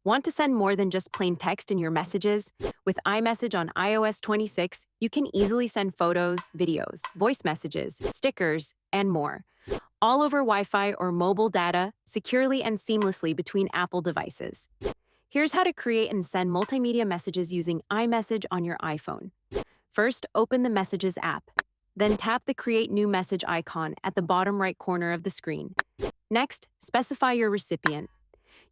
Want to send more than just plain text in your messages? With iMessage on iOS 26, you can easily send photos, videos, voice messages, stickers, and more, all over Wi-Fi or mobile data, securely and seamlessly between Apple devices. Here's how to create and send multimedia messages using iMessage on your iPhone. First, open the Messages app. Then tap the Create New Message icon at the bottom right corner of the screen. Next, specify your recipient.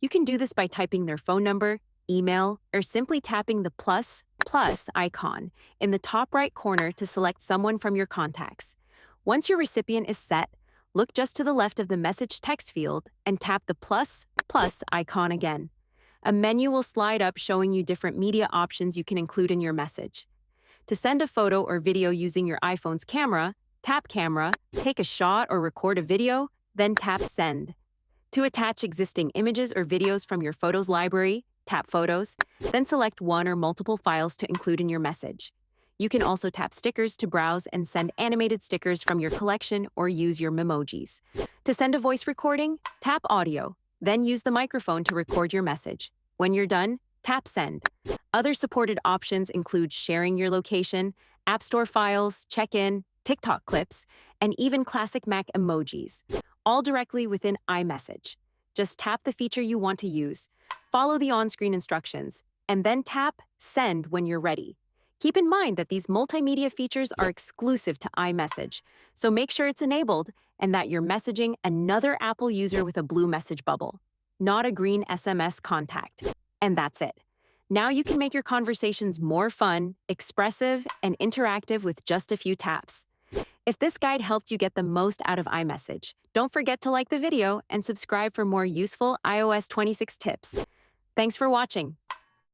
You can do this by typing their phone number, email, or simply tapping the plus icon in the top right corner to select someone from your contacts. Once your recipient is set, look just to the left of the message text field and tap the plus icon again. A menu will slide up showing you different media options you can include in your message. To send a photo or video using your iPhone's camera, tap Camera, take a shot or record a video, then tap Send. To attach existing images or videos from your Photos library, tap Photos, then select one or multiple files to include in your message. You can also tap Stickers to browse and send animated stickers from your collection or use your Memojis. To send a voice recording, tap Audio, then use the microphone to record your message. When you're done, tap Send. Other supported options include sharing your location, App Store files, check-in, TikTok clips, and even classic Mac emojis, all directly within iMessage. Just tap the feature you want to use, follow the on-screen instructions, and then tap Send when you're ready. Keep in mind that these multimedia features are exclusive to iMessage, so make sure it's enabled and that you're messaging another Apple user with a blue message bubble, not a green SMS contact. And that's it. Now you can make your conversations more fun, expressive, and interactive with just a few taps. If this guide helped you get the most out of iMessage, don't forget to like the video and subscribe for more useful iOS 26 tips. Thanks for watching.